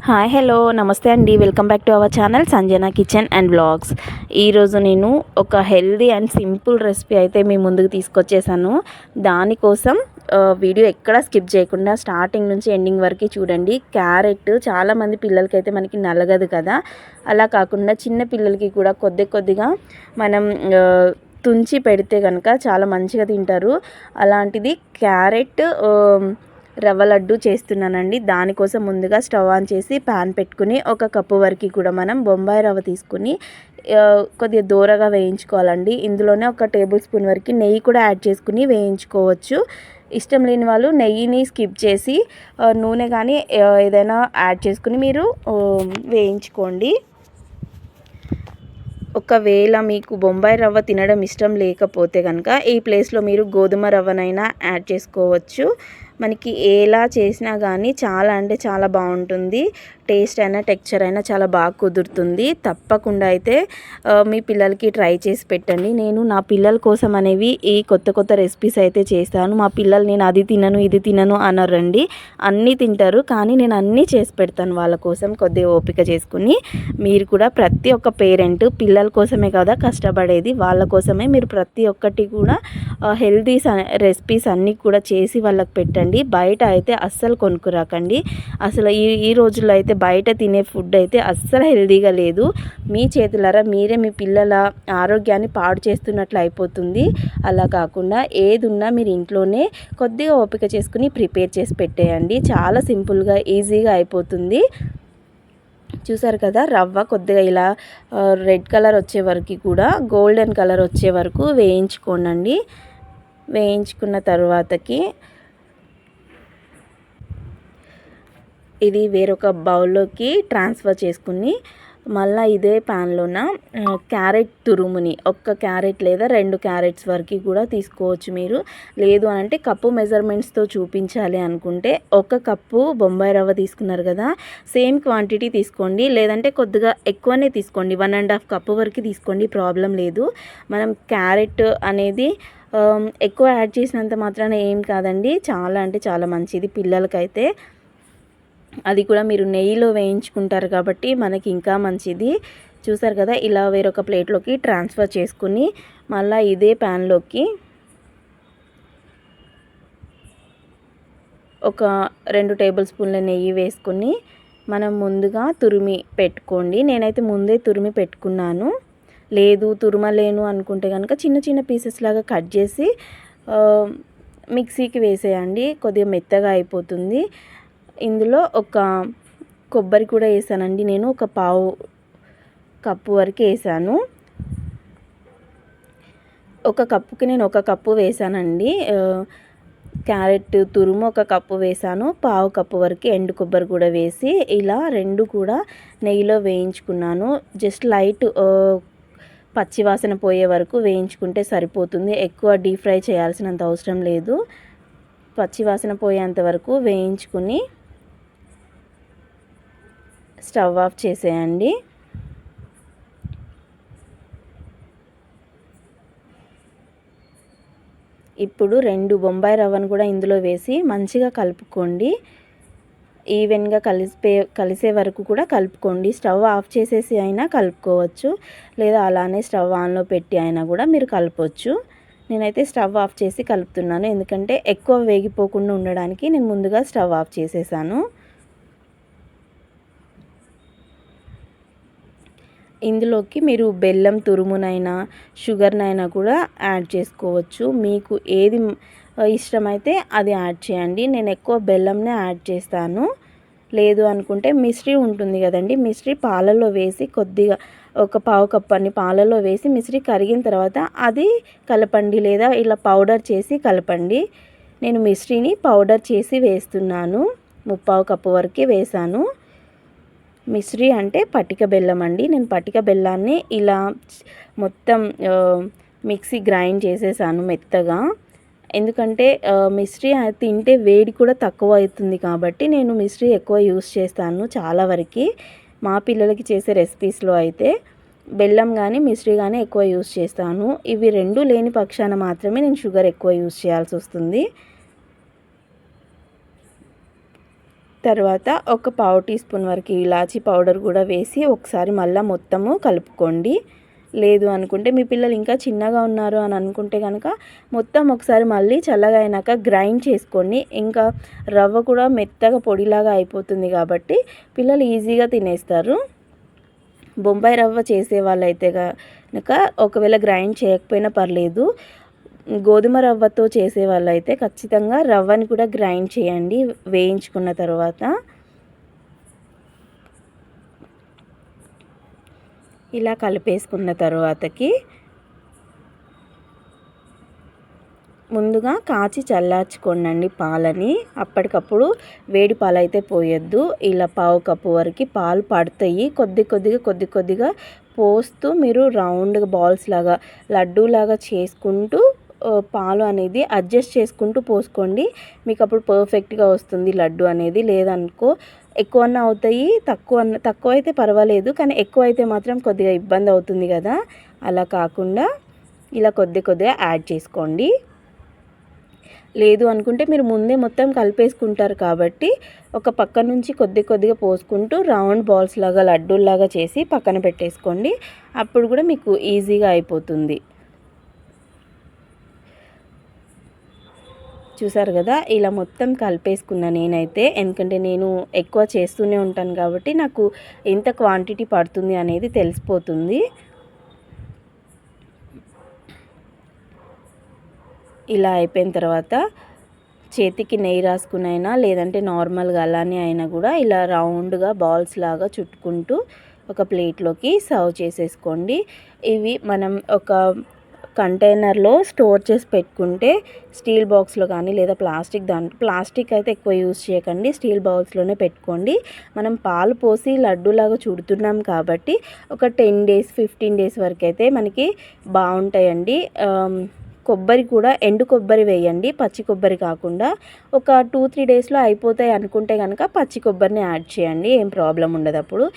Hi hello నమస్తే అండి. Welcome back to our channel Sanjana kitchen and vlogs. ఈరోజు నేను ఒక హెల్దీ అండ్ సింపుల్ రెసిపీ అయితే మీ ముందుకు తీసుకొచ్చేసాను. దానికోసం వీడియో ఎక్కడ స్కిప్ చేయకుండా స్టార్టింగ్ నుంచి ఎండింగ్ వరకు చూడండి. క్యారెట్ చాలామంది పిల్లలకైతే మనకి నలగదు కదా, అలా కాకుండా చిన్న పిల్లలకి కూడా కొద్దిగా మనం తుంచి పెడితే కనుక చాలా మంచిగా తింటారు. అలాంటిది క్యారెట్ రవ్వ లడ్డు చేస్తున్నానండి. దానికోసం ముందుగా స్టవ్ ఆన్ చేసి ప్యాన్ పెట్టుకుని ఒక కప్పు వరకు కూడా మనం బొంబాయి రవ్వ తీసుకుని కొద్దిగా దూరగా వేయించుకోవాలండి. ఇందులోనే ఒక టేబుల్ స్పూన్ వరకు నెయ్యి కూడా యాడ్ చేసుకుని వేయించుకోవచ్చు. ఇష్టం లేని వాళ్ళు నెయ్యిని స్కిప్ చేసి నూనె కానీ ఏదైనా యాడ్ చేసుకుని మీరు వేయించుకోండి. ఒకవేళ మీకు బొంబాయి రవ్వ తినడం ఇష్టం లేకపోతే కనుక ఈ ప్లేస్లో మీరు గోధుమ రవ్వనైనా యాడ్ చేసుకోవచ్చు. మనకి ఎలా చేసినా కానీ చాలా అంటే చాలా బాగుంటుంది. టేస్ట్ అయినా టెక్స్చర్ అయినా చాలా బాగా కుదురుతుంది. తప్పకుండా అయితే మీ పిల్లలకి ట్రై చేసి పెట్టండి. నేను నా పిల్లల కోసం అనేవి ఈ కొత్త రెసిపీస్ అయితే చేస్తాను. మా పిల్లలు నేను అది తినను ఇది తినను అనరండి, అన్నీ తింటారు. కానీ నేను అన్నీ చేసి పెడతాను వాళ్ళ కోసం కొద్దిగా ఓపిక చేసుకుని. మీరు కూడా ప్రతి ఒక్క పేరెంట్ పిల్లల కోసమే కదా కష్టపడేది, వాళ్ళ కోసమే మీరు ప్రతి ఒక్కటి కూడా హెల్దీ రెసిపీస్ అన్నీ కూడా చేసి వాళ్ళకి పెట్టండి. బయట అయితే అస్సలు కొనుక్కురాకండి. అసలు ఈ రోజుల్లో అయితే బయట తినే ఫుడ్ అయితే అస్సలు హెల్దీగా లేదు. మీ చేతులారా మీరే మీ పిల్లల ఆరోగ్యాన్ని పాడు చేస్తున్నట్లు అయిపోతుంది. అలా కాకుండా ఏది ఉన్నా మీరు ఇంట్లోనే కొద్దిగా ఓపిక చేసుకుని ప్రిపేర్ చేసి పెట్టేయండి. చాలా సింపుల్గా ఈజీగా అయిపోతుంది. చూసారు కదా, రవ్వ కొద్దిగా ఇలా రెడ్ కలర్ వచ్చే వరకు కూడా గోల్డెన్ కలర్ వచ్చే వరకు వేయించుకోనండి. వేయించుకున్న తర్వాతకి ఇది వేరొక బౌల్లోకి ట్రాన్స్ఫర్ చేసుకుని మళ్ళీ ఇదే ప్యాన్లోన క్యారెట్ తురుముని ఒక్క క్యారెట్ లేదా 2 క్యారెట్స్ వరకు కూడా తీసుకోవచ్చు మీరు. లేదు అంటే కప్పు మెజర్మెంట్స్తో చూపించాలి అనుకుంటే ఒక కప్పు బొంబాయి రవ్వ తీసుకున్నారు కదా, సేమ్ క్వాంటిటీ తీసుకోండి. లేదంటే కొద్దిగా ఎక్కువనే తీసుకోండి, 1.5 కప్పు వరకు తీసుకోండి, ప్రాబ్లం లేదు. మనం క్యారెట్ అనేది ఎక్కువ యాడ్ చేసినంత మాత్రాన ఏం కాదండి, చాలా అంటే చాలా మంచిది పిల్లలకైతే. అది కూడా మీరు నెయ్యిలో వేయించుకుంటారు కాబట్టి మనకి ఇంకా మంచిది. చూసారు కదా, ఇలా వేరొక ప్లేట్లోకి ట్రాన్స్ఫర్ చేసుకుని మళ్ళీ ఇదే ప్యాన్లోకి ఒక 2 టేబుల్ స్పూన్ల నెయ్యి వేసుకొని మనం ముందుగా తురిమి పెట్టుకోండి. నేనైతే ముందే తురిమి పెట్టుకున్నాను. లేదు తురమలేను అనుకుంటే కనుక చిన్న పీసెస్ లాగా కట్ చేసి మిక్సీకి వేసేయండి, కొద్దిగా మెత్తగా అయిపోతుంది. ఇందులో ఒక కొబ్బరి కూడా వేసానండి. నేను ఒక పావు కప్పు వరకు వేసాను. ఒక కప్పుకి నేను ఒక కప్పు వేసానండి. క్యారెట్ తురుము ఒక కప్పు వేసాను, పావు కప్పు వరకు ఎండు కొబ్బరి కూడా వేసి ఇలా రెండు కూడా నెయ్యిలో వేయించుకున్నాను. జస్ట్ లైట్ పచ్చివాసన పోయే వరకు వేయించుకుంటే సరిపోతుంది. ఎక్కువ డీప్ ఫ్రై చేయాల్సినంత అవసరం లేదు. పచ్చివాసన పోయేంత వరకు వేయించుకుని స్టవ్ ఆఫ్ చేసేయండి. ఇప్పుడు 2 బొంబాయి రవ్వను కూడా ఇందులో వేసి మంచిగా కలుపుకోండి. ఈవెన్గా కలిసే వరకు కూడా కలుపుకోండి. స్టవ్ ఆఫ్ చేసేసి అయినా కలుపుకోవచ్చు, లేదా అలానే స్టవ్ ఆన్లో పెట్టి అయినా కూడా మీరు కలపవచ్చు. నేనైతే స్టవ్ ఆఫ్ చేసి కలుపుతున్నాను, ఎందుకంటే ఎక్కువ వేగిపోకుండా ఉండడానికి నేను ముందుగా స్టవ్ ఆఫ్ చేసేసాను. ఇందులోకి మీరు బెల్లం తురుమునైనా షుగర్నైనా కూడా యాడ్ చేసుకోవచ్చు. మీకు ఏది ఇష్టమైతే అది యాడ్ చేయండి. నేను ఎక్కువ బెల్లంనే యాడ్ చేస్తాను. లేదు అనుకుంటే మిశ్రీ ఉంటుంది కదండి, మిశ్రీ పాలలో వేసి కొద్దిగా ఒక పావు కప్పు పాలలో వేసి మిశ్రీ కరిగిన తర్వాత అది కలపండి, లేదా ఇలా పౌడర్ చేసి కలపండి. నేను మిశ్రీని పౌడర్ చేసి వేస్తున్నాను. 3/4 కప్పు వరకు వేసాను. మిశ్రీ అంటే పటిక బెల్లం అండి. నేను పటిక బెల్లాన్ని ఇలా మొత్తం మిక్సీ గ్రైండ్ చేసేసాను మెత్తగా. ఎందుకంటే మిశ్రీ తింటే వేడి కూడా తక్కువ అవుతుంది కాబట్టి నేను మిశ్రీ ఎక్కువ యూస్ చేస్తాను చాలా వరకు. మా పిల్లలకి చేసే రెసిపీస్లో అయితే బెల్లం కానీ మిశ్రీ కానీ ఎక్కువ యూస్ చేస్తాను. ఇవి రెండు లేని పక్షాన మాత్రమే నేను షుగర్ ఎక్కువ యూస్ చేయాల్సి వస్తుంది. తర్వాత ఒక పావు టీ స్పూన్ వరకు ఇలాచీ పౌడర్ కూడా వేసి ఒకసారి మళ్ళీ మొత్తము కలుపుకోండి. లేదు అనుకుంటే మీ పిల్లలు ఇంకా చిన్నగా ఉన్నారు అని అనుకుంటే కనుక మొత్తం ఒకసారి మళ్ళీ చల్లగా అయినాక గ్రైండ్ చేసుకోండి. ఇంకా రవ్వ కూడా మెత్తగా పొడిలాగా అయిపోతుంది కాబట్టి పిల్లలు ఈజీగా తినేస్తారు. బొంబాయి రవ్వ చేసే వాళ్ళైతే కనుక ఒకవేళ గ్రైండ్ చేయకపోయినా పర్లేదు, గోధుమ రవ్వతో చేసే వాళ్ళైతే ఖచ్చితంగా రవ్వని కూడా గ్రైండ్ చేయండి వేయించుకున్న తర్వాత. ఇలా కలిపేసుకున్న తర్వాతకి ముందుగా కాచి చల్లార్చుకోండి పాలని. అప్పటికప్పుడు వేడి పాలు అయితే పోయొద్దు. ఇలా పావు కప్పు వరకు పాలు పడతాయి. కొద్ది కొద్దిగా పోస్తూ మీరు రౌండ్గా బాల్స్ లాగా లడ్డూలాగా చేసుకుంటూ పాలు అనేది అడ్జస్ట్ చేసుకుంటూ పోసుకోండి. మీకు అప్పుడు పర్ఫెక్ట్గా వస్తుంది లడ్డు అనేది. లేదనుకో ఎక్కువన్నా అవుతాయి, తక్కువ అయితే పర్వాలేదు, కానీ ఎక్కువ అయితే మాత్రం కొద్దిగా ఇబ్బంది అవుతుంది కదా. అలా కాకుండా ఇలా కొద్దిగా యాడ్ చేసుకోండి. లేదు అనుకుంటే మీరు ముందే మొత్తం కలిపేసుకుంటారు కాబట్టి ఒక పక్క నుంచి కొద్దిగా పోసుకుంటూ రౌండ్ బాల్స్ లాగా లడ్డూల్లాగా చేసి పక్కన పెట్టేసుకోండి. అప్పుడు కూడా మీకు ఈజీగా అయిపోతుంది. చూసారు కదా, ఇలా మొత్తం కలిపేసుకున్న నేనైతే. ఎందుకంటే నేను ఎక్కువ చేస్తూనే ఉంటాను కాబట్టి నాకు ఎంత క్వాంటిటీ పడుతుంది అనేది తెలిసిపోతుంది. ఇలా అయిపోయిన తర్వాత చేతికి నెయ్యి రాసుకునైనా లేదంటే నార్మల్గా అలానే అయినా కూడా ఇలా రౌండ్గా బాల్స్ లాగా చుట్టుకుంటూ ఒక ప్లేట్లోకి సర్వ్ చేసేసుకోండి. ఇవి మనం ఒక కంటైనర్లో స్టోర్ చేసి పెట్టుకుంటే స్టీల్ బాక్స్లో కానీ లేదా ప్లాస్టిక్ అయితే ఎక్కువ యూజ్ చేయకండి, స్టీల్ బాక్స్లోనే పెట్టుకోండి. మనం పాలు పోసి లడ్డూలాగా చుడుతున్నాం కాబట్టి ఒక 10 days 15 days వరకు అయితే మనకి బాగుంటాయండి. కొబ్బరి కూడా ఎండు కొబ్బరి వేయండి, పచ్చి కొబ్బరి కాకుండా. ఒక 2-3 daysలో అయిపోతాయి అనుకుంటే కనుక పచ్చి కొబ్బరిని యాడ్ చేయండి, ఏం ప్రాబ్లం ఉండదు. అప్పుడు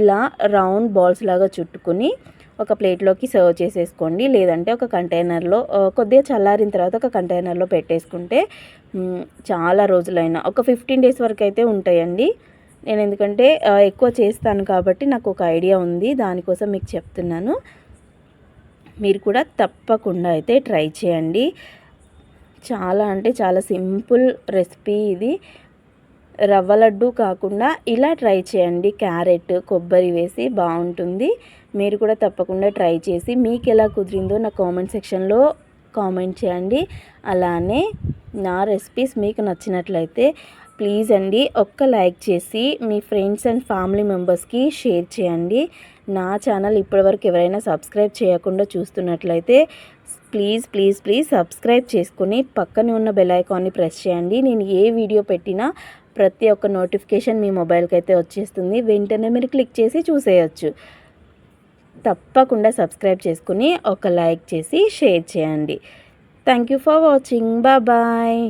ఇలా రౌండ్ బాల్స్ లాగా చుట్టుకుని ఒక ప్లేట్లోకి సర్వ్ చేసేసుకోండి. లేదంటే ఒక కంటైనర్లో కొద్దిగా చల్లారిన తర్వాత ఒక కంటైనర్లో పెట్టేసుకుంటే చాలా రోజులైనా ఒక 15 days వరకు అయితే ఉంటాయండి. నేను ఎందుకంటే ఎక్కువ చేస్తాను కాబట్టి నాకు ఒక ఐడియా ఉంది, దానికోసం మీకు చెప్తున్నాను. మీరు కూడా తప్పకుండా అయితే ట్రై చేయండి. చాలా అంటే చాలా సింపుల్ రెసిపీ ఇది. రవ్వ లడ్డు కాకుండా ఇలా ట్రై చేయండి, క్యారెట్ కొబ్బరి వేసి బాగుంటుంది. మీరు కూడా తప్పకుండా ట్రై చేసి మీకు ఎలా కుదిరిందో నా కామెంట్ సెక్షన్లో కామెంట్ చేయండి. అలానే నా రెసిపీస్ మీకు నచ్చినట్లయితే ప్లీజ్ అండి ఒక్క లైక్ చేసి మీ ఫ్రెండ్స్ అండ్ ఫ్యామిలీ మెంబర్స్కి షేర్ చేయండి. నా ఛానల్ ఇప్పటివరకు ఎవరైనా సబ్స్క్రైబ్ చేయకుండా చూస్తున్నట్లయితే ప్లీజ్ సబ్స్క్రైబ్ చేసుకుని పక్కనే ఉన్న బెల్ ఐకాన్ని ప్రెస్ చేయండి. నేను ఏ వీడియో పెట్టినా ప్రతి ఒక్క నోటిఫికేషన్ మీ మొబైల్కి అయితే వచ్చేస్తుంది. వెంటనే మీరు క్లిక్ చేసి చూసేయచ్చు. తప్పకుండా సబ్స్క్రైబ్ చేసుకుని ఒక లైక్ చేసి షేర్ చేయండి. Thank you for watching. Bye.